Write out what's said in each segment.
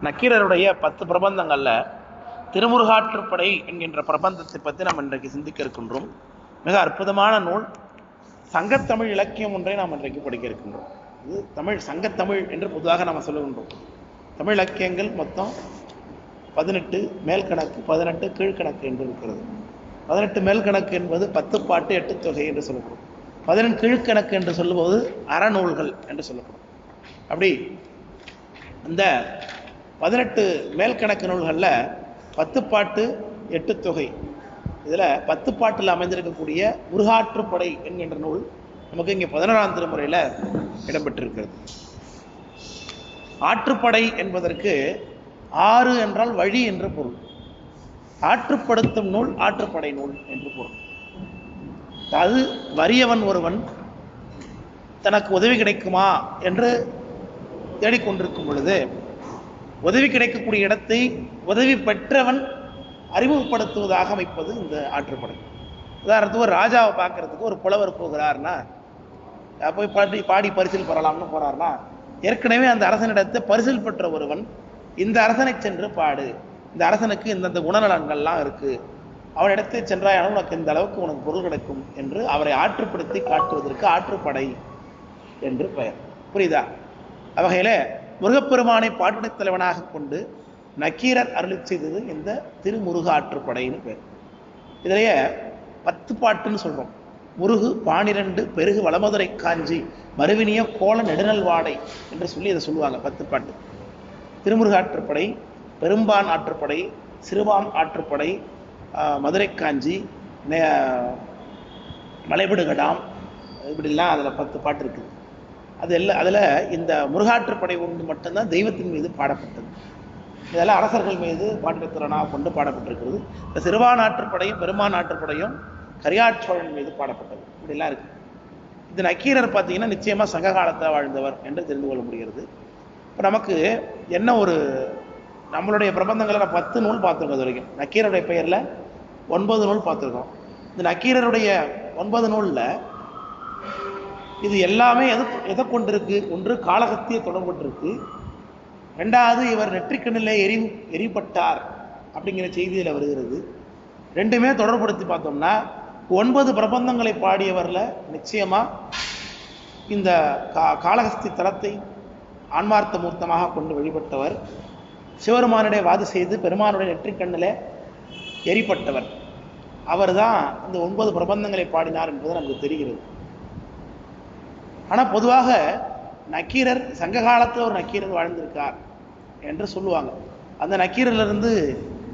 நக்கீரருடைய 10 பிரபந்தங்கள்ல திருமுருகாற்றுப்படை என்கின்ற பிரபந்தத்தை பற்றி நாம் இன்றைக்கு சிந்திக்க இருக்கின்றோம். மிக அற்புதமான நூல். சங்கத்தமிழ் இலக்கியம் ஒன்றை நாம் இன்றைக்கு படிக்க இருக்கின்றோம். இது தமிழ் சங்கத்தமிழ் என்று பொதுவாக நாம் சொல்லுகின்றோம். தமிழ் இலக்கியங்கள் மொத்தம் 18 மேல்கணக்கு, 18 கீழ்கணக்கு என்று இருக்கிறது. 18 மேல்கணக்கு என்பது 10 பாட்டு 8 தொகை என்று சொல்லப்படும். 18 கீழ்கணக்கு என்று சொல்லும்போது அறநூல்கள் என்று சொல்லப்படும். அப்படி அந்த 18 மேல்கணக்கு நூல்களில் 10 பாட்டு 8 தொகை, இதில் 10 பாட்டில் அமைந்திருக்கக்கூடிய முருகாற்றுப்படை என்கின்ற நூல் நமக்கு இங்கே 11ஆம் திருமுறையில் இடம்பெற்றிருக்கிறது. ஆற்றுப்படை என்பதற்கு ஆறு என்றால் வழி என்று பொருள். ஆற்றுப்படுத்தும் நூல் ஆற்றுப்படை நூல் என்று பொருள். அது வறியவன் ஒருவன் தனக்கு உதவி கிடைக்குமா என்று தேடிக்கொண்டிருக்கும் பொழுது உதவி கிடைக்கக்கூடிய இடத்தை உதவி பெற்றவன் அறிமுகப்படுத்துவதாக அமைப்பது இந்த ஆற்றுப்படை. உதாரணத்துக்கு ஒரு ராஜாவை பார்க்கறதுக்கு ஒரு புலவர் போகிறார்னா, போய் பாடி பரிசில் பெறலாம்னு போறார்னா, ஏற்கனவே அந்த அரசனிடத்தை பரிசில் பெற்ற ஒருவன் இந்த அரசனை சென்று பாடு, இந்த அரசனுக்கு இந்தந்த குணநலன்கள்லாம் இருக்கு, அவனிடத்தை சென்றாயான உனக்கு இந்த அளவுக்கு உனக்கு பொருள் கிடைக்கும் என்று அவரை ஆற்றுப்படுத்தி காட்டுவதற்கு ஆற்றுப்படை என்று பெயர். புரியுதா? அவ்வகையில முருகப்பெருமானை பாட்டுடைத் தலைவனாக கொண்டு நக்கீரர் அருளி செய்தது இந்த திருமுருகாற்றுப்படைன்னு பேர். இதிலேயே 10 பாட்டுன்னு சொல்றோம். முருகு 12 பெருகு வளமதுரை காஞ்சி மறுவினிய கோல நெடுநல் வாடை என்று சொல்லி இதை சொல்லுவாங்க. 10 பாட்டு. திருமுருகாற்றுப்படை, பெரும்பான் ஆற்றுப்படை, சிறுபாம் ஆற்றுப்படை, மதுரை காஞ்சி, மலைபடுகடாம், இப்படிலாம் அதில் 10 பாட்டு இருக்குது. அதில் இந்த முருகாற்றுப்படை ஒன்று மட்டும்தான் தெய்வத்தின் மீது பாடப்பட்டது. இதெல்லாம் அரசர்கள் மீது பாட்டுத்திறனாக கொண்டு பாடப்பட்டிருக்கிறது. இந்த சிறுபான் ஆற்றுப்படையும் பெருமான் ஆற்றுப்படையும் கரியாச்சோழன் மீது பாடப்பட்டது. இப்படிலாம் இருக்கு. இந்த நக்கீரர் பார்த்தீங்கன்னா நிச்சயமாக சங்க காலத்தை வாழ்ந்தவர் என்று தெரிந்து கொள்ள முடிகிறது. இப்போ நமக்கு என்ன ஒரு நம்மளுடைய பிரபந்தங்களை 10 நூல் பார்த்துருக்கோம். இது வரைக்கும் நக்கீரருடைய பெயரில் 9 நூல் பார்த்துருக்கோம். இந்த நக்கீரருடைய 9 நூலில் இது எல்லாமே எதை கொண்டிருக்கு? ஒன்று காளகத்திய தொடர்பு கொண்டிருக்கு. ரெண்டாவது இவர் நெற்றிக்கண்ணிலே எரிப்பட்டார் அப்படிங்கிற செய்தியில் வருகிறது. ரெண்டுமே தொடர்புபடுத்தி பார்த்தோம்னா 9 பிரபந்தங்களை பாடியவரில் நிச்சயமா இந்த காளகஸ்தி தலத்தை ஆன்மார்த்த மூர்த்தமாக கொண்டு வழிபட்டவர், சிவபெருமானுடைய வாது செய்து பெருமானுடைய நெற்றிக்கண்ணிலே எரிப்பட்டவர், அவர் தான் இந்த 9 பிரபந்தங்களை பாடினார் என்பது நமக்கு தெரிகிறது. ஆனால் பொதுவாக நக்கீரர் சங்க காலத்தில் ஒரு நக்கீரர் வாழ்ந்திருக்கார் என்று சொல்லுவாங்க. அந்த நக்கீரிலிருந்து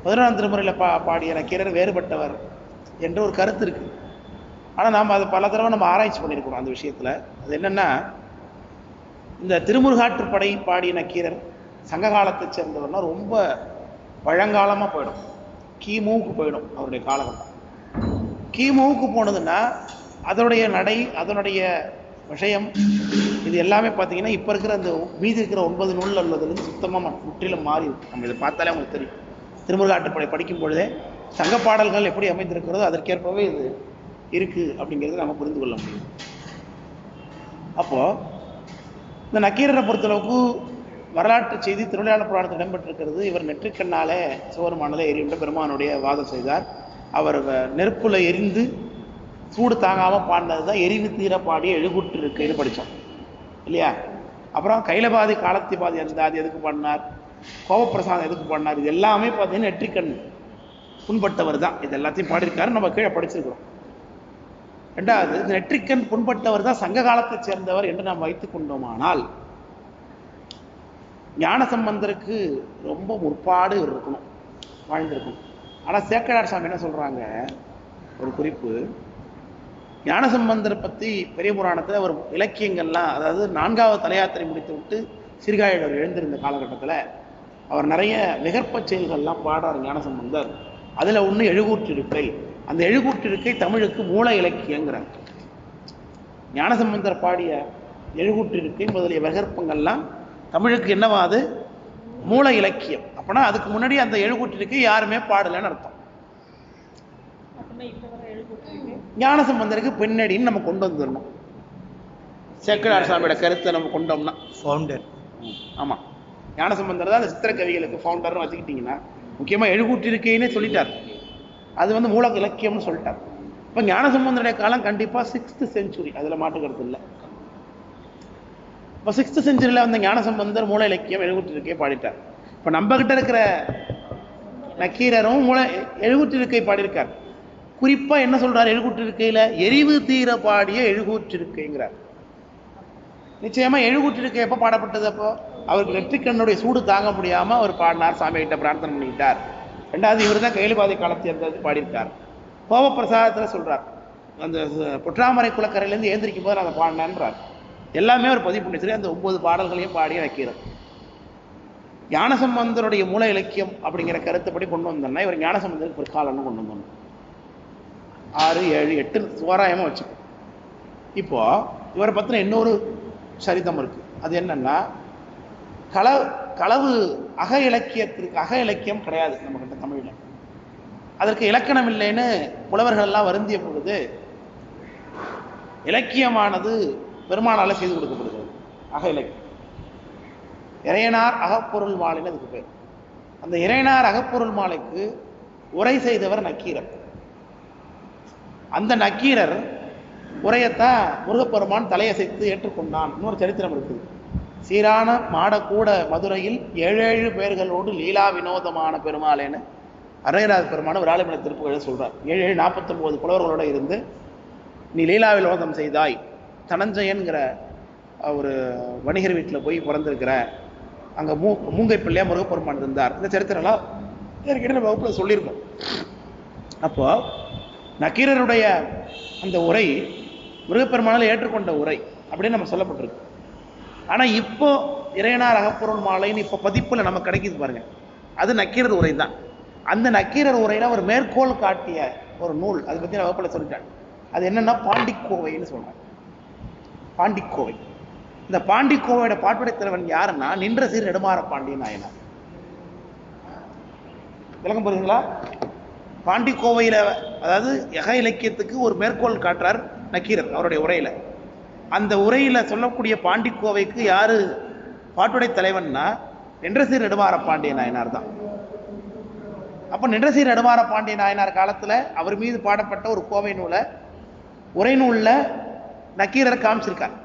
11ஆம் திருமுறையில் பாடிய நக்கீரர் வேறுபட்டவர் என்ற ஒரு கருத்து இருக்கு. ஆனால் நாம் அதை பல தடவை நம்ம ஆராய்ச்சி பண்ணியிருக்கிறோம் அந்த விஷயத்தில். அது என்னென்னா, இந்த திருமுருகாற்றுப்படை பாடிய நக்கீரர் சங்க காலத்தை சேர்ந்தவர்னா ரொம்ப பழங்காலமாக போயிடும், கிமுவுக்கு போயிடும் அவருடைய காலகட்டம். கிமுவுக்கு போனதுன்னா அதனுடைய நடை, அதனுடைய விஷயம், இது எல்லாமே பார்த்தீங்கன்னா இப்போ இருக்கிற அந்த மீதி இருக்கிற 9 நூலில் உள்ளதுலேருந்து சுத்தமாக முற்றிலும் மாறி இருக்கும். நம்ம இதை பார்த்தாலே அவங்களுக்கு தெரியும். திருமுருகாற்றுப்படை படிக்கும் பொழுதே சங்க பாடல்கள் எப்படி அமைந்திருக்கிறதோ அதற்கேற்பவே இது இருக்குது அப்படிங்கிறத நம்ம புரிந்து கொள்ள முடியும். அப்போது இந்த நக்கீரரை பொறுத்தளவுக்கு வரலாற்று செய்தி திருவிளையாடல் புராணத்தில் இடம்பெற்றிருக்கிறது. இவர் நெற்றிக்கண்ணாலே சிவபெருமானில் எரியுண்ட பெருமானுடைய வாதம் செய்தார். அவர் நெருப்புல எரிந்து சூடு தாங்காமல் பாடினது தான் எரிவு தீர பாடிய எழுகுற்று இருக்கைன்னு படித்தோம் இல்லையா? அப்புறம் கைலபாதி காலத்தி பாதி அந்தாதி எதுக்கு பாடினார், கோபப்பிரசாதம் எதுக்கு பாடினார், இது எல்லாமே பார்த்தீங்கன்னா நெற்றிக்கண் புண்பட்டவர் தான். இது எல்லாத்தையும் பாடியிருக்காரு, நம்ம கீழே படிச்சிருக்கிறோம். ரெண்டாவது, நெற்றிக்கண் புண்பட்டவர் தான் சங்க காலத்தை சேர்ந்தவர் என்று நாம் வைத்துக் கொண்டோமானால் ஞானசம்பந்தருக்கு ரொம்ப முற்பாடு இருக்கணும், வாழ்ந்திருக்கணும். ஆனால் சேக்கடார் சாமி என்ன சொல்கிறாங்க, ஒரு குறிப்பு, ஞானசம்பந்தரை பற்றி பெரிய புராணத்தில் ஒரு இலக்கியங்கள்லாம், அதாவது 4வது தலையாத்திரை முடித்து விட்டு சீர்காழியில் எழுந்திருந்த காலகட்டத்தில் அவர் நிறைய விகற்ப செயல்கள்லாம் பாடுறார் ஞானசம்பந்தர். அதில் ஒன்று எழுகூற்றிருக்கை. அந்த எழுகூற்றிருக்கை தமிழுக்கு மூல இலக்கியங்கிறார். ஞானசம்பந்தர் பாடிய எழுகூற்றிருக்கை முதலிய விகற்பங்கள்லாம் தமிழுக்கு என்னவாது? மூல இலக்கியம். அப்போனா அதுக்கு முன்னாடி அந்த எழுகூற்றிருக்கை யாருமே பாடலைன்னு அர்த்தம். ஞானசம்பந்தருக்கு பின்னடின்னு நம்ம கொண்டு வந்துடணும். சேக்கடார் சாமியோட கருத்தை நம்ம கொண்டோம்னா ஃபவுண்டர். ஆமாம், ஞானசம்பந்தர் தான் அந்த சித்திர கவிகளுக்கு ஃபவுண்டர்னு வச்சுக்கிட்டீங்கன்னா, முக்கியமாக எழுகூற்றிருக்கைன்னே சொல்லிட்டார். அது வந்து மூல இலக்கியம்னு சொல்லிட்டார். இப்போ ஞானசம்பந்தருடைய காலம் கண்டிப்பாக 6th century, அதில் மாற்றுக்கிறது இல்லை. இப்போ 6th century வந்த ஞானசம்பந்தர் மூல இலக்கியம் எழுகூற்றிருக்கை பாடிட்டார். இப்போ நம்ம கிட்ட இருக்கிற நக்கீரரும் எழுகூற்றிருக்கை பாடியிருக்கார். குறிப்பா என்ன சொல்றாரு எழுகூற்றிருக்கையில? எரிவு தீர பாடிய எழுகூற்றிருக்கைங்கிறார். நிச்சயமா எழுகூற்றிருக்கை எப்ப பாடப்பட்டது? அப்போ அவருக்கு நெற்றிக்கண்ணுடைய சூடு தாங்க முடியாம அவர் பாடினார், சாமி கிட்ட பிரார்த்தனை பண்ணிட்டார். ரெண்டாவது இவர் தான் கைலிபாதை காலத்தை இருந்தது பாடியிருக்கார். கோபப்பிரசாதத்துல சொல்றார், அந்த பொற்றாமரை குளக்கரையிலேருந்து ஏந்திரிக்கும் போது நான் பாடினேன்றார். எல்லாமே ஒரு பதிவு பண்ணி சரி, அந்த 9 பாடல்களையும் பாடி வைக்கிறார். ஞானசம்பந்தருடைய மூல இலக்கியம் அப்படிங்கிற கருத்துப்படி கொண்டு வந்தோம்னா இவர் ஞானசம்பந்தருக்கு பிற்காலம்னு கொண்டு வந்தோம். 6, 7, 8 சுவாராயமா வச்சு. இப்போ இவரை பத்தின இன்னொரு சரிதம் இருக்கு. அது என்னன்னா, களவு அக இலக்கியத்திற்கு அக இலக்கியம் கிடையாது நம்ம கிட்ட தமிழ்ல. அதற்கு இலக்கணம் இல்லைன்னு புலவர்கள் எல்லாம் வருந்திய பொழுது இலக்கியமானது பெருமானால செய்து கொடுக்கப்படுகிறது. அக இலக்கியம் இறையனார் அகப்பொருள் மாலைன்னு அதுக்கு பேர். அந்த இறையனார் அகப்பொருள் மாலைக்கு உரை செய்தவர் நக்கீரர். அந்த நக்கீரர் உரையத்தான் முருகப்பெருமான் தலையசைத்து ஏற்றுக்கொண்டான். இன்னொரு சரித்திரம் இருக்குது. சீரான மாடக்கூட மதுரையில் 7 பேர்களோடு லீலா வினோதமான பெருமாளேன்னு அரையராஜ பெருமான விராலிமலை திருப்புகழ சொல்றார். 49 புலவர்களோட இருந்து நீ லீலா வினோதம் செய்தாய், தனஞ்சயன்கிற ஒரு வணிகர் வீட்டில் போய் பிறந்திருக்கிற, அங்கே மூங்கை பிள்ளையா முருகப்பெருமான் இருந்தார். இந்த சரித்திரம்லாம் ஏற்கனவே வகுப்புல சொல்லியிருக்கோம். அப்போ நக்கீரருடைய அந்த உரை முருகப்பெருமானால் ஏற்றுக்கொண்ட உரை அப்படின்னு நம்ம சொல்லப்பட்டிருக்கு. ஆனா இப்போ இறையனார் அகப்பொருள் மாலைன்னு இப்போ பதிப்புல நமக்கு கிடைக்குது பாருங்க, அது நக்கீரர் உரை தான். அந்த நக்கீரர் உரையில ஒரு மேற்கோள் காட்டிய ஒரு நூல், அதை பத்தி நான் வகுப்புல சொல்லிட்டேன். அது என்னன்னா பாண்டிக்கோவைன்னு சொல்றாங்க. பாண்டிக்கோவை. இந்த பாண்டிக்கோவையோட பாட்டுடை தலைவன் யாருன்னா நின்ற சீர் நெடுமாற பாண்டியன் நாயனார். விளக்கம் புரியுதுங்களா? பாண்டிக்கோவையில அதாவது யக இலக்கியத்துக்கு ஒரு மேற்கோள் காட்டுறார் நக்கீரர் அவருடைய உரையில. அந்த உரையில சொல்லக்கூடிய பாண்டிக்கோவைக்கு யாரு பாட்டுடை தலைவன்னா நின்றசீர் நெடுமாற பாண்டிய நாயனார் தான். அப்ப நின்றசீர் நெடுமாற பாண்டிய நாயனார் காலத்துல அவர் மீது பாடப்பட்ட ஒரு கோவை நூலை உரை நூல்ல நக்கீரர் காமிச்சிருக்கார்.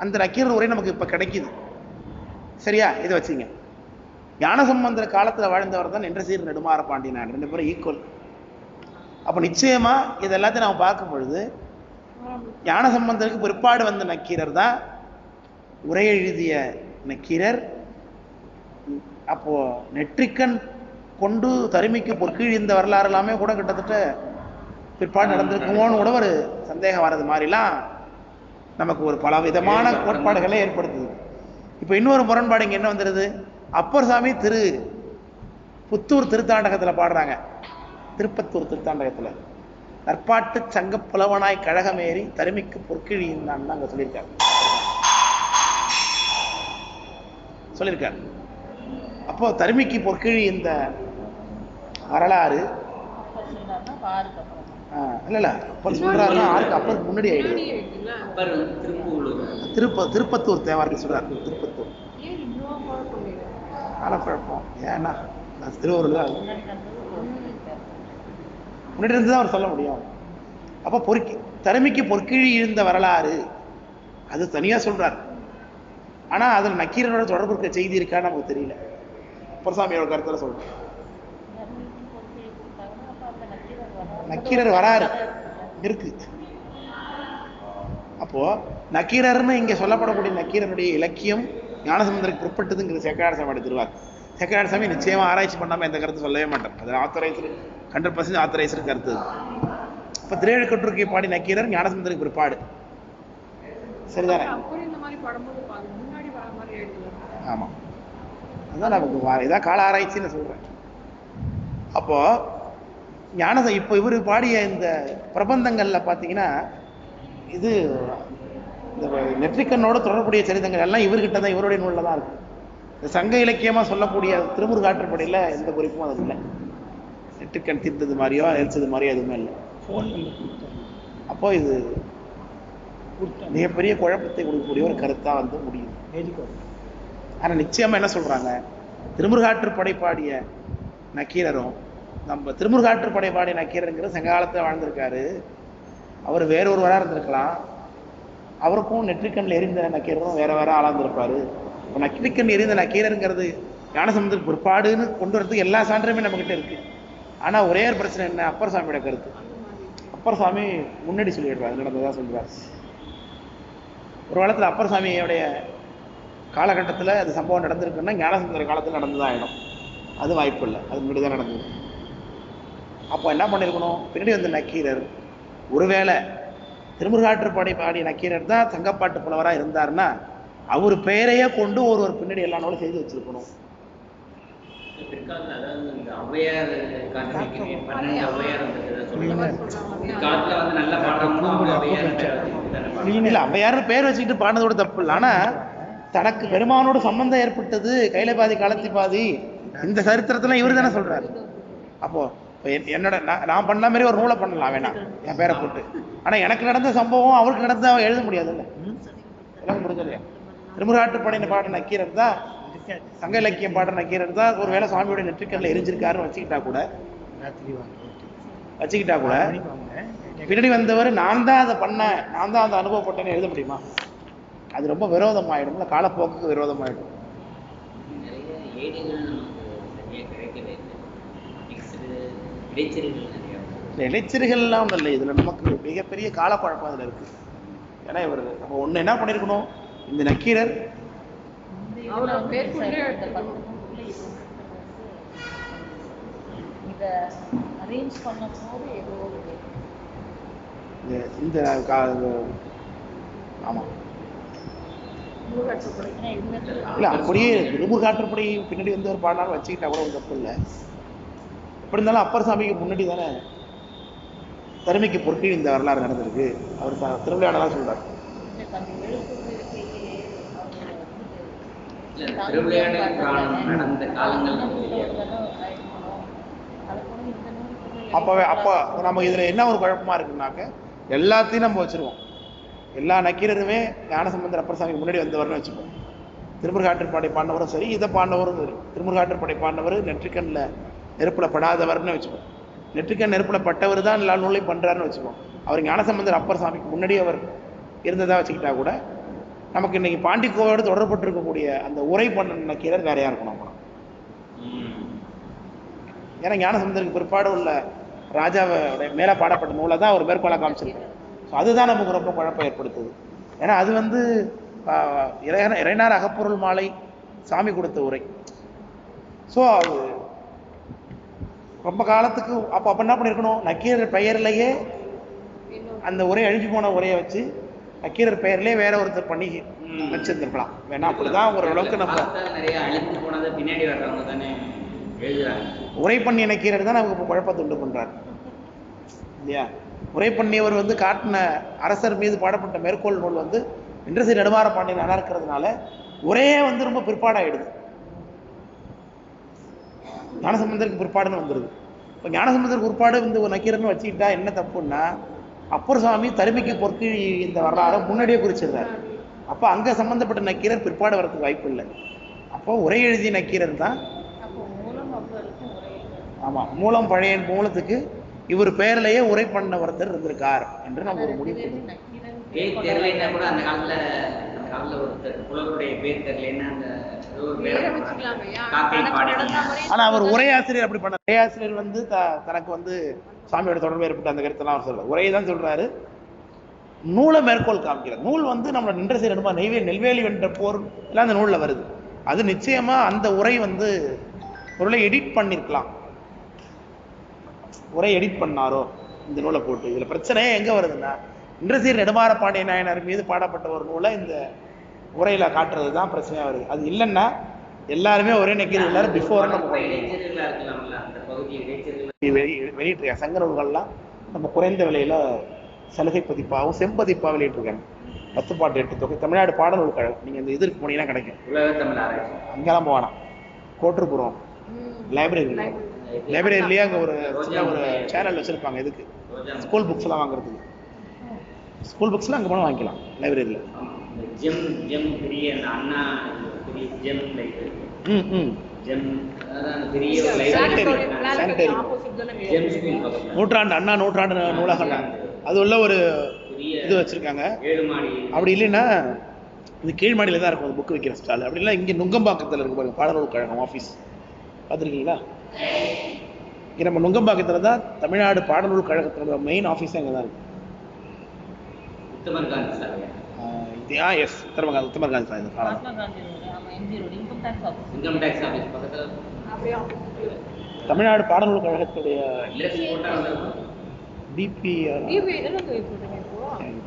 அந்த நக்கீரர் உரை நமக்கு இப்ப கிடைக்குது. சரியா? இதை வச்சுங்க. ஞானசம்பந்தர் காலத்துல வாழ்ந்தவர் தான் நின்றசீர் நெடுமாற பாண்டிய நாயனார். 2 பேரும் ஈக்குவல். அப்ப நிச்சயமா இது எல்லாத்தையும் நாம் பார்க்கும் பொழுது ஞானசம்பந்தருக்கு பிற்பாடு வந்த நக்கீரர் தான் உரை எழுதிய நக்கீரர். அப்போ நெற்றிக்கண் கொண்டு தருமிக்கு பொற்கீழ் இந்த வரலாறு எல்லாமே கூட கிட்டத்தட்ட பிற்பாடு நடந்திருக்குமோன்னு கூட ஒரு சந்தேகம் வர்றது மாதிரிலாம் நமக்கு ஒரு பல விதமான கோட்பாடுகளை ஏற்படுத்துது. இப்போ இன்னொரு முரண்பாடு இங்க என்ன வந்துடுது? அப்பர் சாமி புத்தூர் திருத்தாண்டகத்துல பாடுறாங்க. திருப்பத்தூர் திருத்தாண்டகத்துல நற்பாட்டு சங்க புலவனாய் கழகமேறி தருமிக்கு பொற்கிழியின் அங்க சொல்லியிருக்காரு. அப்போ தருமிக்கு பொற்கிழி இந்த வரலாறு இல்ல அப்பர் சொல்றாருன்னா ஆருக்கு அப்பருக்கு முன்னாடி ஆயிடுது. திருப்பத்தூர் தேவாருக்கு சொல்றாரு. திருப்பத்தூர் குழப்பம் ஏன்னா திருவூர்ல முன்னாடி இருந்து தான் அவர் சொல்ல முடியும். அப்ப தருமிக்கு பொற்கிழி இருந்த வரலாறு அது தனியா சொல்றார். ஆனா அதுல நக்கீரனோட தொடர்பு இருக்க செய்தி இருக்கான்னு நமக்கு தெரியல. பொற்சாமியோட கருத்துல சொல்றேன். நக்கீரர் வராரு இருக்கு. அப்போ நக்கீரர்னு இங்க சொல்லப்படக்கூடிய நக்கீரனுடைய இலக்கியம் ஞானசம்பந்தருக்கு பிற்பட்டதுங்கிற சேக்கராட சாமி திருவார். சேக்கராட சாமி நிச்சயமா ஆராய்ச்சி பண்ணாம எந்த கருத்து சொல்லவே மாட்டோம். அது ஆத்தரைசர் 100% ஆத்தரைசர் கருத்து. அப்ப திரேழக்கட்டுரைக்கு பாடி நக்கீரர் ஞானசம்பந்தருக்கு பிற்பாடு. சரிதானே? ஆமா, அதான் நமக்கு இதான் கால ஆராய்ச்சின்னு சொல்றேன். அப்போ இப்போ இவரு பாடிய இந்த பிரபந்தங்கள்ல பாத்தீங்கன்னா இது இந்த நெற்றிக்கண்ணோட தொடர்புடைய சரிதங்கள் எல்லாம் இவர்கிட்ட தான், இவருடைய நூல்ல தான் இருக்கு. இந்த சங்க இலக்கியமா சொல்லக்கூடிய திருமுருகாற்றுப்படையில எந்த குறிப்பும் அது இல்லை. நெற்றிக்கண் தீர்த்தது மாதிரியோ எரிச்சது மாதிரியோ எதுவுமே இல்லை. அப்போ இது மிகப்பெரிய குழப்பத்தை கொடுக்கக்கூடிய ஒரு கருத்தா வந்து முடியும். ஆனால் நிச்சயமாக என்ன சொல்கிறாங்க, திருமுருகாற்றுப்படை பாடிய நக்கீரரும் நம்ம திருமுருகாற்றுப்படை பாடிய நக்கீரருங்கிற சங்க காலத்தில் வாழ்ந்திருக்காரு. அவர் வேறொருவராக இருந்திருக்கலாம். அவருக்கும் நெற்றிக்கண்ணில் எரிந்த நக்கீரரும் வேற வேற ஆளாந்திருப்பாரு. இப்போ நெற்றிக்கண் எரிந்த நக்கீரருங்கிறது ஞானசம்பந்தருக்கு பிற்பாடுன்னு கொண்டு வரதுக்கு எல்லா சான்றுமே நம்மகிட்ட இருக்கு. ஆனால் ஒரே ஒரு பிரச்சனை என்ன, அப்பர் சாமியோட கருத்து. அப்பர் சாமி முன்னாடி சொல்லிடுறாரு, நடந்ததா சொல்றாரு. ஒரு காலத்தில் அப்பர் சாமியோடைய காலகட்டத்தில் அது சம்பவம் நடந்திருக்குன்னா ஞானசம்பந்தர் காலத்தில் நடந்துதான் ஆகிடும். அது வாய்ப்பு இல்லை, அது முன்னாடி தான் நடந்தது. அப்போ என்ன பண்ணியிருக்கணும், பின்னாடி வந்த நக்கீரர் ஒருவேளை திருமுருகாற்றுப்படை பாடிய நக்கீரர் தான் சங்கப்பாட்டு புலவராக இருந்தாருன்னா அவர் பெயரையே கொண்டு ஒரு பின்னாடி எல்லா நாளும் செய்து வச்சிருக்கணும். இல்ல, ஔவையார் பேர் வச்சுக்கிட்டு பாடினதோட தப்பு இல்லை. ஆனா தனக்கு பெருமானோட சம்பந்தம் ஏற்பட்டது கையில பாதி களத்தி பாதி, இந்த சரித்திரத்துல இவரு தானே சொல்றாரு. அப்போ என்னோட நான் பண்ண மாதிரி ஒரு நூலை பண்ணலாம் வேணாம் என் பேரை போட்டு. ஆனா எனக்கு நடந்த சம்பவம் அவருக்கு நடந்த எழுத முடியாதுல்ல. எல்லாம் புரிஞ்சலையா? திருமுருகாற்றுப்படை பாடின நக்கீரர் தான், சங்க இலக்கியம் பாடுற நக்கீரர் தான் ஒரு வேளை சுவாமியோட நெற்றிக்கல்ல எரிஞ்சிருக்காருன்னு வச்சுக்கிட்டா கூட பின்னாடி வந்தவர் நான் தான் அதை பண்ணேன், நான் தான் அதை அனுபவப்பட்டேன்னு எழுத முடியுமா? அது ரொம்ப விரோதமாயிடும்ல, காலப்போக்குக்கு விரோதமாயிடும். இடைச்செருகள்லாம் ஒன்றும் இல்லை, இதுல நமக்கு மிகப்பெரிய காலப்பழக்கம் அதுல இருக்கு. ஏன்னா இவர் நம்ம ஒண்ணு என்ன பண்ணிருக்கணும், இந்த நக்கீரர் இந்த ஆமா இல்ல அப்படியே திருமுருகாற்றுப்படை பின்னாடி வந்து ஒரு பாடினாலும் வச்சுக்கிட்டா கூட ஒரு தப்பு இல்லை. எப்படி இருந்தாலும் அப்பர் சாமிக்கு முன்னாடி தானே தருமைக்கு பொருட்கள் இந்த வரலாறு நடந்திருக்கு. அவர் திருவிளையாடலாம் சொல்றாரு. அப்போ நம்ம இதுல என்ன ஒரு குழப்பமா இருக்குன்னாக்க, எல்லாத்தையும் நம்ம வச்சிருவோம். எல்லா நக்கீரருமே ஞானசம்பந்தர் அப்பர் சாமிக்கு முன்னாடி வந்தவர்னு வச்சுப்போம். திருமுருகாற்றுப்படை பாடினவரும் சரி, இதை பாடினவரும் சரி. திருமுருகாற்றுப்படை பாடினவர் நெற்றிக்கண்ணில் நெருப்புல படாதவர்னு வச்சுப்போம். நெற்றிக்கண் நெருப்புல பட்டவர் தான் எல்லா நூலையும் பண்றாருன்னு வச்சுப்போம். அவர் ஞானசம்பந்தர் அப்பர் சாமிக்கு முன்னாடி அவர் இருந்ததா வச்சுக்கிட்டா கூட நமக்கு இன்னைக்கு பாண்டிக்கோவோடு தொடர்பட்டு இருக்கக்கூடிய அந்த உரை பண்ண நக்கீரர் வேறையா இருக்கணும். ஏன்னா ஞானசம்பந்தருக்கு பிற்பாடு உள்ள ராஜாவோட மேல பாடப்பட்ட நூலை தான் அவர் மேற்கொள்ள காமிச்சிருக்காரு. ஸோ அதுதான் நமக்கு ரொம்ப குழப்பம் ஏற்படுத்துது. ஏன்னா அது வந்து இறைனார் அகப்பொருள் மாலை சாமி கொடுத்த உரை. ஸோ அது ரொம்ப காலத்துக்கு அப்போ என்ன பண்ணியிருக்கணும், நக்கீரர் பெயர்லையே அந்த உரை அழிஞ்சு போன உரையை வச்சு நக்கீரர் பெயர்லேயே வேற ஒருத்தர் பண்ணி வச்சிருந்துருக்கலாம். வேணா அப்படிதான் ஓரளவுக்கு நம்ம உரை பண்ணிய நக்கீரர் தான் நமக்கு இப்போ குழப்பத்தை உண்டு பண்றாரு இல்லையா? உரை பண்ணியவர் வந்து காட்டின அரசர் மீது பாடப்பட்ட மேற்கோள் நூல் வந்து இன்றசை நெடுமாற பாண்டியன் நல்லா இருக்கிறதுனால உரையே வந்து ரொம்ப பிற்பாடாயிடுது. ஞானசம்பந்தருக்கு பிற்பாடுன்னு வந்துடுது. இப்போ ஞானசம்பந்தருக்கு பிற்பாடு இந்த ஒரு நக்கீரன்னு வச்சுக்கிட்டா என்ன தப்புன்னா, அப்பர் சாமி தருமைக்கு பொற்கி இந்த வரலாறு முன்னாடியே குறிச்சிடுறாரு. அப்போ அங்கே சம்பந்தப்பட்ட நக்கீரர் பிற்பாடு வரதுக்கு வாய்ப்பு இல்லை. அப்போ உரை எழுதிய நக்கீரர் தான். ஆமா, மூலம் பழைய மூலத்துக்கு இவர் பெயர்லேயே உரை பண்ண ஒருத்தர் இருந்திருக்கார் என்று நம்ம ஒரு முடிவு. ஆனா அவர் உரையாசிரியர் அப்படி பண்ண, உரையாசிரியர் வந்து தனக்கு வந்து சாமியோட தொடர்பு ஏற்பட்ட அந்த கருத்தெல்லாம் அவர் சொல்றாரு. உரையை தான் சொல்றாரு, நூலை மேற்கோள் காமிக்கிறார். நூல் வந்து நம்மளோட நின்றசை நெடுமா நெல்வேலி வென்ற போர் எல்லாம் அந்த நூல்ல வருது. அது நிச்சயமா அந்த உரை வந்து பொருளை எடிட் பண்ணிருக்கலாம். உரை எடிட் பண்ணாரோ இந்த நூலை போட்டு. இதுல பிரச்சனையே எங்க வருதுன்னா, இன்றசை நெடுமாற பாண்டிய நாயனார் மீது பாடப்பட்ட ஒரு நூலை இந்த உரையில காட்டுறது தான் பிரச்சனையா வருது. அது இல்லைன்னா எல்லாருமே ஒரே நக்கீரர் எல்லாரும் பிஃபோர் நம்ம வெளியிட்டிருக்காங்க. சங்க நூல்கள்லாம் நம்ம குறைந்த விலையில சலுகை பதிப்பாகவும் செம்பதிப்பாக வெளியிட்டிருக்காங்க. 10 பாட்டு 8 தொகை. தமிழ்நாடு பாடநூல் கழகம், நீங்க இந்த இதற்கு போனீங்கன்னா கிடைக்கும். அங்கெல்லாம் போவானா, கோட்டுப்புறம் லைப்ரரியிலேயே அங்கே ஒரு சின்ன ஒரு சேனல் வச்சிருப்பாங்க. இதுக்கு ஸ்கூல் புக்ஸ் எல்லாம் வாங்குறதுக்கு. ஸ்கூல் புக்ஸ்லாம் அங்கே போனால் வாங்கிக்கலாம் லைப்ரரியில். நூற்றாண்டு அண்ணா நூற்றாண்டு நூலகம் அது உள்ள ஒரு இது வச்சிருக்காங்க. அப்படி இல்லைன்னா இது கீழ்மாடியில் தான் இருக்கும் புக்கு வைக்கிற ஸ்டால். அப்படி இல்லை இங்கே நுங்கம்பாக்கத்தில் இருக்கு பாருங்க பாடநூல் கழகம் ஆஃபீஸ் பார்த்துருக்கீங்களா? இங்கே நம்ம நுங்கம்பாக்கத்தில் தான் தமிழ்நாடு பாடநூல் கழகத்தோட மெயின் ஆஃபீஸ் அங்கே தான் இருக்கு. எஸ் உத்தமர்காந்தி சார் தமிழ்நாடு பாடநூல் கழகத்துடைய டிபி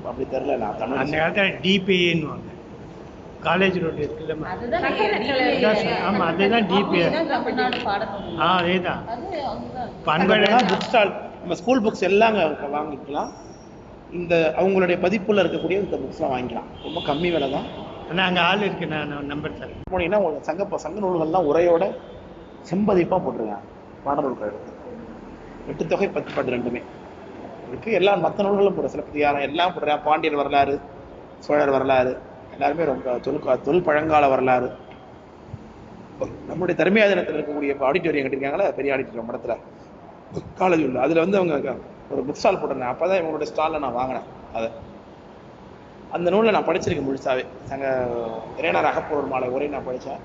அப்படி தெரியல. நான் தமிழ் அந்த காலத்தில் டிபின்னு காலேஜ் ரோடு இருக்குல்ல, ஆமாம் அதுதான் டிபி. அதே தான் புக் ஸ்டால். நம்ம ஸ்கூல் புக்ஸ் எல்லாம் வாங்கிக்கலாம். இந்த அவங்களுடைய பதிப்புல இருக்கக்கூடிய இந்த புக்ஸ்லாம் வாங்கிக்கலாம். ரொம்ப கம்மி விலை தான். ஆனால் அங்கே ஆள் இருக்கு, நான் நம்பர் தரேன். போனீங்கன்னா உங்களுக்கு சங்க நூல்கள்லாம் உரையோட செம்பதிப்பாக போட்டிருக்காங்க. பாடநூல் கழகத்து 8 தொகை 10 பாட்டு ரெண்டுமே இருக்கு. எல்லா மற்ற நூல்களும் போடுற சிலப்பதிகாரம் எல்லாம் போடுறேன். பாண்டியர் வரலாறு, சோழர் வரலாறு எல்லாருமே ரொம்ப தொல் பழங்கால வரலாறு. நம்முடைய தர்மியா தினத்தில் இருக்கக்கூடிய ஆடிட்டோரியம் கட்டியிருக்காங்களா, பெரிய ஆடிட்டோரியம் மடத்தில் காலேஜ் உள்ள, அதில் வந்து அவங்க ஒரு புக் ஸ்டால் போட்டிருந்தேன். அப்போ தான் இவங்களோட ஸ்டாலில் நான் வாங்கினேன். அதை அந்த நூலில் நான் படிச்சிருக்கேன் முழுசாவே. சங்க இறையனார் அகப்பொருள் மாலை உரை நான் படித்தேன்.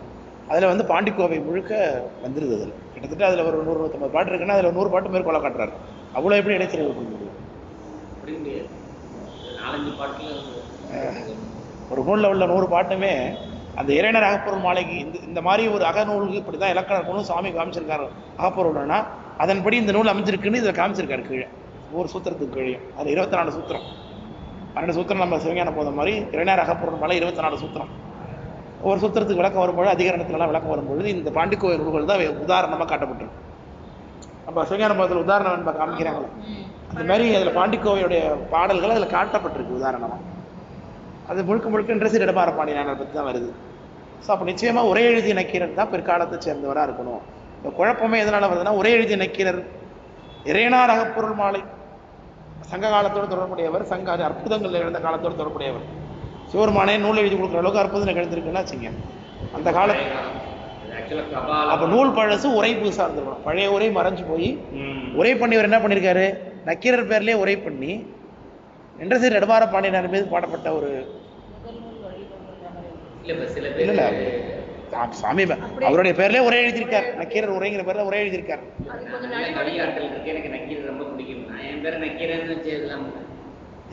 அதில் வந்து பாண்டிக்கோவை முழுக்க வந்துருது. அதில் கிட்டத்தட்ட அதில் ஒரு 100-150 பாட்டு இருக்குன்னா அதில் 100 பாட்டு மேற்கொள்ள காட்டுறாரு. அவ்வளோ எப்படி இடைச்செறிவு பண்ண முடியும்? ஒரு நூலில் உள்ள 100 பாட்டுமே அந்த இறையனார் அகப்பொருள் மாலைக்கு இந்த மாதிரி ஒரு அகநூலுக்கு இப்படி தான் இலக்கணம் இருக்கணும் சாமி காமிச்சிருக்காரு அகப்பொருள்னா அதன்படி இந்த நூல் அமைஞ்சிருக்குன்னு இதில் காமிச்சிருக்காரு. கீழே ஒரு சூத்திரத்துக்கு கீழே அது 24 சூத்திரம். 12 சூத்திரம் நம்ம சிவஞான போத மாதிரி இறையனார் அகப்பொருள் மாலை 24 சூத்திரம். ஒவ்வொரு சூத்திரத்துக்கு விளக்கம் வரும்பொழுது அதிகரணத்துலலாம் விளக்கம் வரும்பொழுது இந்த பாண்டிக்கோவை நூல்கள் தான் உதாரணமாக காட்டப்பட்டிருக்கு. நம்ம சிவஞான போதத்தில் உதாரணம் நம்ம காமிக்கிறாங்களே அந்த மாதிரி அதில் பாண்டிக்கோவையுடைய பாடல்கள் அதில் காட்டப்பட்டிருக்கு உதாரணமாக. அது முழுக்க இன்ட்ரெஸ்ட் இடமாற பாண்டியனார் பற்றி தான் வருது. ஸோ அப்போ நிச்சயமாக உரை எழுதிய நக்கீரர் தான் பிற்காலத்தை சேர்ந்தவராக இருக்கணும். இப்போ குழப்பமே எதனால் வருதுன்னா உரை எழுதிய நக்கீரர் இறையனார் அகப்பொருள் மாலை சங்க காலத்தோடு தொடர்புடையவர், சங்க அற்புதங்கள் எழுந்த காலத்தோடு தொடர்புடையவர். சிவருமானே நூல் எழுதி கொடுக்குற அளவுக்கு அற்புதம் நிகழ்ந்திருக்குன்னா வச்சுங்க அந்த காலத்து. அப்போ நூல் பழசு உரை புதுசாக இருந்திருக்கணும். பழைய உரை மறைஞ்சு போய் உரை பண்ணியவர் என்ன பண்ணியிருக்காரு, நக்கீரர் பேர்லேயே உரை பண்ணி இன்ட்ரெஸ்ட் இடமாற பாண்டியனார் மீது பாடப்பட்ட ஒரு இல்ல சாமி அவருடைய பேர்ல உரை எழுதியிருக்கார். நக்கீரர் உரைங்கிற பேர்ல உரை எழுதியிருக்கார்.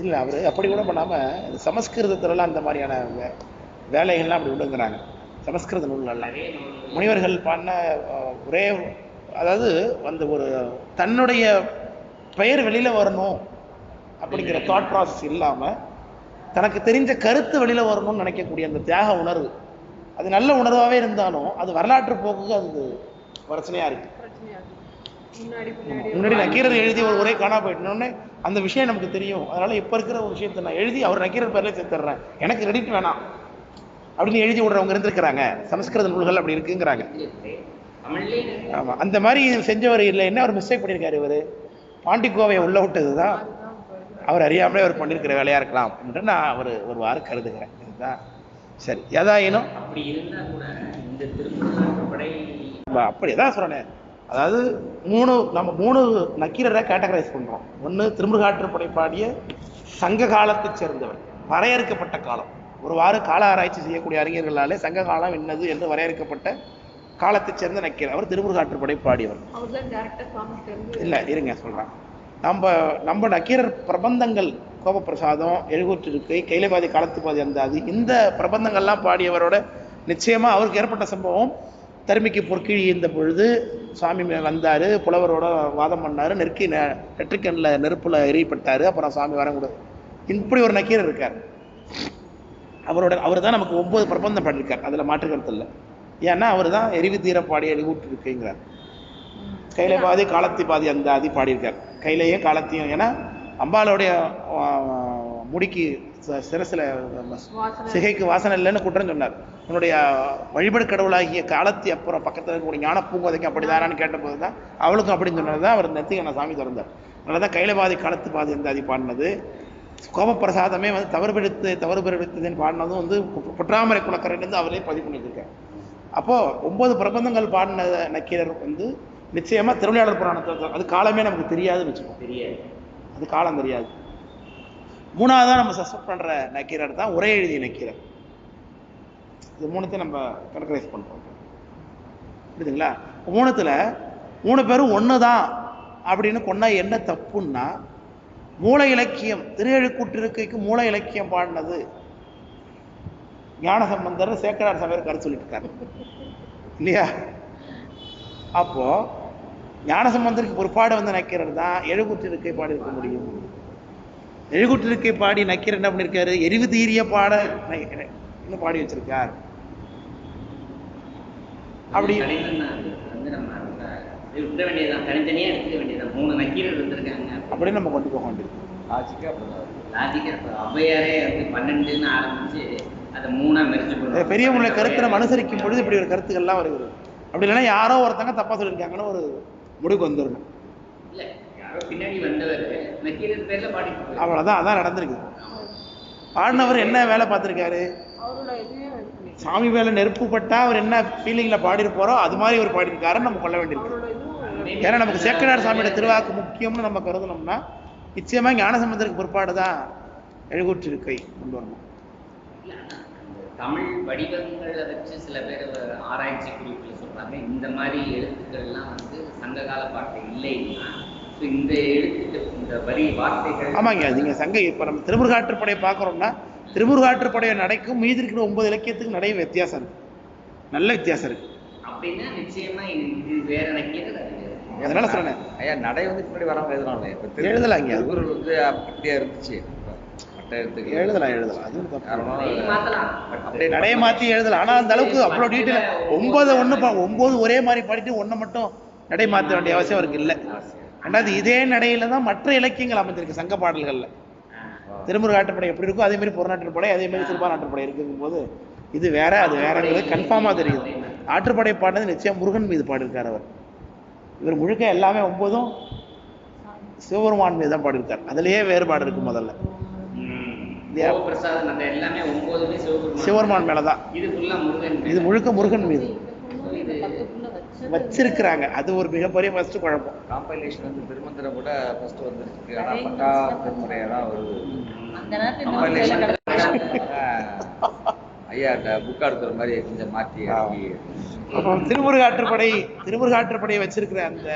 இல்ல அவரு அப்படி கூட பண்ணாம சமஸ்கிருதத்துலலாம் அந்த மாதிரியான வேலைகள்லாம் அப்படி விடுங்கிறாங்க. சமஸ்கிருத நூல்கள் முனிவர்கள் பண்ண ஒரே அதாவது அந்த ஒரு தன்னுடைய பெயர் வெளியில வரணும் அப்படிங்கிற தாட் ப்ராசஸ் இல்லாம தனக்கு தெரிஞ்ச கருத்து வெளியில வரணும்னு நினைக்கக்கூடிய அந்த தியாக உணர்வு அது நல்ல உணர்வாகவே இருந்தாலும் அது வரலாற்று போக்குக்கு அது பிரச்சனையா இருக்கு. முன்னாடி நக்கீரர் எழுதி ஒரு உரை காணா போயிட்டோன்னே அந்த விஷயம் நமக்கு தெரியும். அதனால இப்ப இருக்கிற ஒரு விஷயத்தை நான் எழுதி அவர் நக்கீரர் பேர்ல சேர்த்துடுறேன், எனக்கு கிரெடிட் வேணாம் அப்படின்னு எழுதி விடுறவங்க இருந்திருக்கிறாங்க. சமஸ்கிருத நூல்கள் அப்படி இருக்குங்கிறாங்க. ஆமா அந்த மாதிரி செஞ்சவர் இல்லை. என்ன ஒரு மிஸ்டேக் பண்ணியிருக்காரு இவரு, பாண்டிக்கோவையை உள்ள விட்டதுதான் அவர் அறியாமலே அவர் பண்ணியிருக்கிற வேலையா இருக்கலாம் என்று நான் ஒரு வார கருதுகிறேன். இதுதான் சரி. ஏதாயினும் அப்படிதான் சொல்றேன். அதாவது நம்ம மூணு நக்கீரரை கேட்டகரைஸ் பண்றோம். ஒன்று திருமுருகாற்றுப்படை பாடிய சங்க காலத்தை சேர்ந்தவர், வரையறுக்கப்பட்ட காலம். ஒருவாறு கால ஆராய்ச்சி செய்யக்கூடிய அறிஞர்களாலே சங்க காலம் என்னது என்று வரையறுக்கப்பட்ட காலத்தை சேர்ந்த நக்கீரர். அவர் திருமுருகாற்றுப்படை பாடியவர். இல்ல இருங்க சொல்றேன். நம்ம நக்கீரர் பிரபந்தங்கள் கோபப்பிரசாதம், எழுகூற்றிருக்கை, கைலைபாதி, காலத்துப்பாதி அந்தாதி இந்த பிரபந்தங்கள்லாம் பாடியவரோட நிச்சயமா அவருக்கு ஏற்பட்ட சம்பவம் தருமிக்கு பொற்கிழி இந்த பொழுது சுவாமி வந்தாரு, புலவரோட வாதம் பண்ணாரு, நெற்றிக்கண்ணில் நெருப்புல எரியப்பட்டாரு, அப்புறம் சுவாமி வரக்கூடாது. இப்படி ஒரு நக்கீரர் இருக்கார். அவர் தான் நமக்கு 9 பிரபந்தம் பாடியிருக்கார். அதுல மாற்று கருத்து இல்லை. ஏன்னா அவர் தான் எரிவு தீர பாடிய எழுகூற்றிருக்கைங்கிறார். கைலை பாதி காலத்தி பாதி அந்த ஆதி பாடியிருக்கார். கையிலையும் காலத்தையும். ஏன்னா அம்பாளுடைய முடிக்கு சிரசில சிகைக்கு வாசனை இல்லைன்னு குற்றம் சொன்னார். உன்னுடைய வழிபடு கடவுளாகிய காலத்தி அப்புறம் பக்கத்தில் இருக்கக்கூடிய ஞான பூங்கோதைக்கும் அப்படிதானான்னு கேட்டபோது தான் அவளுக்கும் அப்படின்னு சொன்னதுதான் அவர் நெத்திகண்ண சாமி திறந்தார். அதனாலதான் கைலை பாதி காலத்து பாதி அந்த ஆதி பாடினது. கோபப்பிரசாதமே வந்து தவறு பெடுத்ததுன்னு பாடினதும் வந்து பொற்றாமரை குலக்கரையிலேருந்து அவரே பதிவு பண்ணிட்டு இருக்கார். அப்போ 9 பிரபந்தங்கள் பாடின நக்கீரர் வந்து நிச்சயமா திருவிளையாடல் புராணத்தை அது காலமே நமக்கு தெரியாதுன்னு வச்சுக்கோம். தெரியாது, அது காலம் தெரியாது. மூணாவதா நம்ம சஸ்பெக்ட் பண்ற நக்கீரர் தான் உரை எழுதிய நக்கீரர். இது மூணுத்தையும் நம்ம கரெக்டரைஸ் பண்றோம். புரியுதுங்களா? மூணுத்துல 3 பேரும் ஒண்ணுதான் அப்படின்னு கொண்டா என்ன தப்புன்னா, மூல இலக்கியம் திருஎழுக்கூற்றிருக்கைக்கு மூல இலக்கியம் பாடினது ஞானசம்பந்தர் சேக்கடார் சபையர் கருத்து சொல்லிட்டு இருக்காரு இல்லையா? அப்போ ஞானசம்பந்தருக்கு பிற்பாடு வந்த நக்கீரர் தான் எழுக்கூற்றிருக்கை பாடி இருக்க முடியும். எழுக்கூற்றிருக்கை பாடி நக்கீரர் என்ன பண்ணிருக்காரு? எரிவு தீரிய பாட இன்னும் பாடி வச்சிருக்கார். அப்படி அப்படின்னு நம்ம கொண்டு போக வேண்டியது. பெரியவங்களுடைய கருத்தை நம்ம அனுசரிக்கும் பொழுது இப்படி ஒரு கருத்துக்கள்லாம் வருகிறது. அப்படி இல்லைன்னா யாரோ ஒருத்தங்க தப்பா சொல்லியிருக்காங்கன்னு ஒரு முடிவுக்கு வந்துடணும். அவ்வளவுதான், அதான் நடந்திருக்கு. பாடினவர் என்ன வேலை பார்த்திருக்காரு? சாமி வேலை நெருப்பு பட்டா அவர் என்ன ஃபீலிங்ல பாடிருப்பாரோ அது மாதிரி ஒரு பாடியிருக்காருன்னு நம்ம கொள்ள வேண்டியிருக்கு. ஏன்னா நமக்கு சேக்கடார் சாமியோட திருவாக்கு முக்கியம்னு நம்ம கருதணும்னா நிச்சயமா ஞானசம்பந்தருக்கு பிற்பாடுதான் எழுக்கூற்றிருக்கை கொண்டு வரணும். தமிழ் வடிவங்களை வச்சு சில பேர் ஆராய்ச்சி குறிப்பில் சொல்றாங்க, இந்த மாதிரி எழுத்துக்கள்லாம் வந்து சங்ககால பாட்டு இல்லைன்னா இந்த எழுத்துக்கள் இந்த வரி வார்த்தைகள். ஆமாங்க, நீங்க சங்க இப்ப நம்ம திருமுருகாற்றுப்படையை பார்க்கறோம்னா திருமுருகாற்றுப்படையை நடைக்கும் மீதி இருக்கிற 9 இலக்கியத்துக்கு நிறைய வித்தியாசம் இருக்கு, நல்ல வித்தியாசம் இருக்கு. அப்படின்னா நிச்சயமா இது வேற நக்கீரர். அதனால சொல்றேன் ஐயா, நடை வந்து பின்னாடி வராம எழுதலாங்க, குரு வந்து அப்படியே இருந்துச்சு, எழுதலாம் அப்படியே நடைய மாத்தி எழுதலாம். ஆனா அந்த அளவுக்கு அவ்வளவு டீட்டெயில் 9 ஒரே மாதிரி பாடிட்டு 1 மட்டும் நடை மாற்ற வேண்டிய அவசியம் இருக்கு இல்ல. ரெண்டாவது இதே நடையில தான் மற்ற இலக்கியங்கள் அமைஞ்சிருக்கு சங்க பாடல்கள்ல. திருமுருகாற்றுப்படை எப்படி இருக்கோ அதே மாதிரி புறநாற்றுப்படை, அதே மாதிரி சிறுபான்ற்றுப்படை இருக்குங்கும் போது இது வேற அது வேறங்கிறது கன்ஃபார்மா தெரியுது. ஆற்றுப்படை பாடினது நிச்சயம் முருகன் மீது பாடியிருக்கார் அவர். இவர் முழுக்க எல்லாமே 9ம் சிவபெருமான் மீது தான் பாடியிருக்கார். அதுலயே வேறுபாடு இருக்கு. முதல்ல சிவபெருமான் மேலதான், இது முழுக்க முருகன் மீது வச்சிருக்கிறாங்க. அது ஒரு மிகப்பெரிய ஃபர்ஸ்ட் குழப்பம். காம்பைலேஷன் வந்து திருமந்திரம் கூட ஃபர்ஸ்ட் வந்துருக்கு, ஆனா பட்டாமுறையெல்லாம் வருது. ஐயா புக் எடுக்கிற மாதிரி கொஞ்சம் மாற்றி திருமுருகாற்றுப்படையை வச்சிருக்கிற அந்த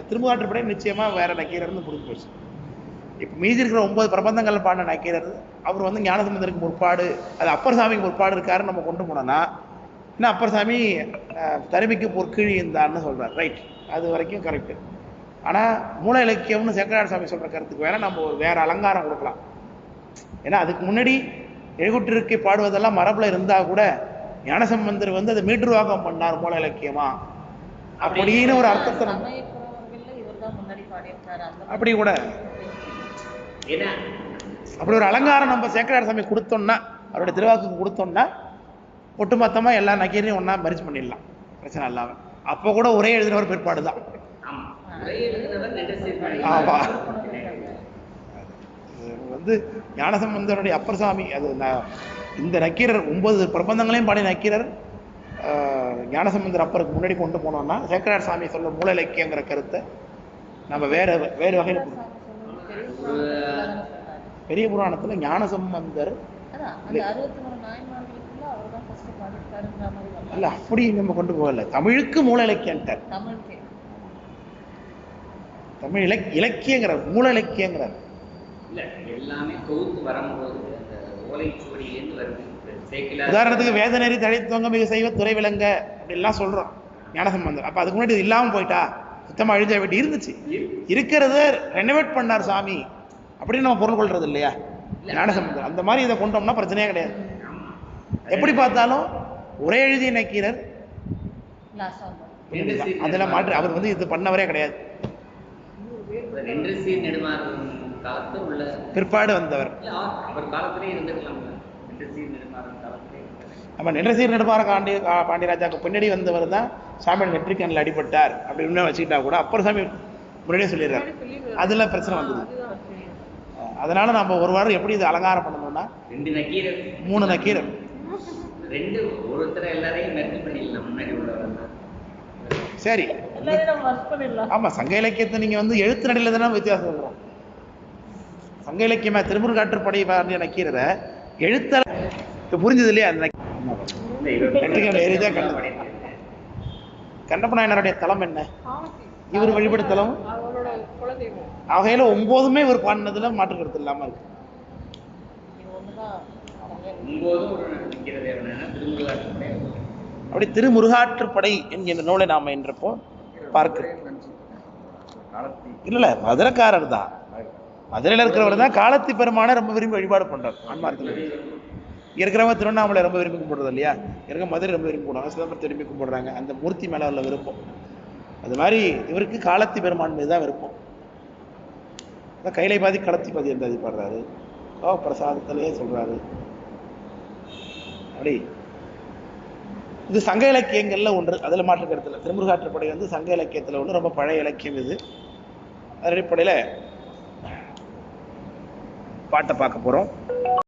திருமுருகாற்றுப்படை நிச்சயமா வேற நக்கீரர்னு புரிஞ்சு போச்சு. இப்ப மீதி இருக்கிற 9 பிரபந்தங்கள் பாடின நக்கீரர் அவர் வந்து ஞானசம்பந்தருக்கு முற்பாடு, அது அப்பர் சாமிக்கு முற்பாடு இருக்காருன்னு நம்ம கொண்டு போனோம்னா என்ன, அப்பர் சாமி தருமிக்கு பொற்கிழி இருந்தான்னு சொல்றாரு, ரைட், அது வரைக்கும் கரெக்ட். ஆனா மூல இலக்கியம்னு சேக்கடார் சாமி சொல்ற கருத்துக்கு வேணா நம்ம ஒரு வேற அலங்காரம் கொடுக்கலாம். ஏன்னா அதுக்கு முன்னாடி எழுக்கூற்றிருக்கை பாடுவதெல்லாம் மரபுல இருந்தா கூட ஞானசம்பந்தர் வந்து அதை மீட்டுருவாக்கம் பண்ணார் மூல இலக்கியமா அப்படின்னு ஒரு அர்த்தத்தை அப்படி கூட அப்படி ஒரு அலங்காரம் நம்ம சேக்கடார் சாமி கொடுத்தோம்னா, அவருடைய திருவாக்கு கொடுத்தோம்னா ஒட்டுமொத்தமா எல்லா நக்கீரையும் ஒன்னா மரிச்சு பண்ணிடலாம், பிரச்சனை இல்லாம. அப்போ கூட ஒரே எழுதினவர் பிற்பாடுதான். ஆமா, வந்து ஞானசம்பந்தருடைய அப்பர் சாமி, அது இந்த நக்கீரர் 9 பிரபந்தங்களையும் பாடிய நக்கீரர் ஞானசம்பந்தர் அப்பருக்கு முன்னாடி கொண்டு போனோம்னா சேக்கடார் சாமி சொல்ல மூல இலக்கியங்கிற கருத்தை நம்ம வேறு வகையில் பெரிய புராணத்துல ஞானசம்பந்தர் இல்ல அப்படி நம்ம கொண்டு போகல, தமிழுக்கு மூல இலக்கியன்ட்டார். தமிழ் இலக்கியங்கிறார், மூல இலக்கியங்கிறார். உதாரணத்துக்கு வேதநெறி தழைத்துவங்க மிக செய்வ துறை விளங்க அப்படின்லாம் சொல்றோம் ஞானசம்பந்தர். அப்ப அதுக்கு முன்னாடி இல்லாம போயிட்டா சுத்தமா அழிஞ்ச வேண்டி இருந்துச்சு, இருக்கிறத ரெனோவேட் பண்ணார் சாமி அப்படின்னு நம்ம பொருள் கொள்றது இல்லையா ஞானசம்பந்தர். அந்த மாதிரி இதை கொண்டோம்னா பிரச்சனையே கிடையாது. எப்படி பார்த்தாலும் ஒரே எழுதிய நக்கீரர் அதெல்லாம் மாற்று அவர் வந்து இது பண்ணவரே கிடையாது, பிற்பாடு வந்தவர். நம்ம நின்றசீர் நெடுமாற பாண்டியராஜாவுக்கு பின்னாடி வந்தவர் தான் சாமியோட நெற்றிக்கண்ணில் அடிபட்டார் அப்படின்னு வச்சுக்கிட்டா கூட அப்பர் சாமி முன்னாடியே சொல்லிடுறாரு, அதுல பிரச்சனை வந்தது. அதனால நம்ம ஒரு வாரம் எப்படி இது அலங்காரம் பண்ணணும்னா 3 நக்கீரர் ரெண்டு ஒருத்தர் எல்லாரையும் மெர்ஜ் பண்ணிடலாம் முன்னாடி உள்ளவங்க. சரி, ஆமா, சங்க இலக்கியத்தை நீங்க வந்து எழுத்து நடையில தானே வித்தியாசம் சொல்றோம். சங்க இலக்கியமா திருமுருகாற்றுப்படை நக்கீரரை எழுத்த புரிஞ்சது இல்லையா? அந்த கண்டப்ப நாயனருடைய தலம் என்ன? இவர் வழிபடு தலம் வகையில 9மே இவர் பாடினதுல மாற்று கருத்து இல்லாம இருக்கு. அப்படி திருமுருகாற்றுப்படை என்கின்ற நூலை நாம என்றப்போ பார்க்கிறோம். இல்ல மதுரைக்காரர் தான், மதுரையில் இருக்கிறவர் தான் காலத்தி பெருமான ரொம்ப விரும்பி வழிபாடு பண்றார். ஆன்மார்த்தம் இருக்கிறவங்க திருவண்ணாமலை ரொம்ப விரும்பி கும்பிடுறது இல்லையா, இருக்க மதுரை ரொம்ப விரும்பி கும்பிடுவாங்க, சிதம்பரத்தை விரும்பி கும்பிடுறாங்க. அந்த மூர்த்தி மேல உள்ள விருப்பம் அது மாதிரி இவருக்கு காலத்தி பெருமான் மீது தான் விருப்பம். கைலை பாதி களத்தி பாதி என்றாதி பாடுறாரு, பிரசாதத்திலேயே சொல்றாரு. அப்படி இது சங்க இலக்கியங்கள்ல ஒன்று, அதுல மாற்று கருத்துல. திருமுருகாற்றுப்படை வந்து சங்க இலக்கியத்துல ஒன்று, ரொம்ப பழைய இலக்கியம் இது. அதன் அடிப்படையில பாட்டை பார்க்க போறோம்.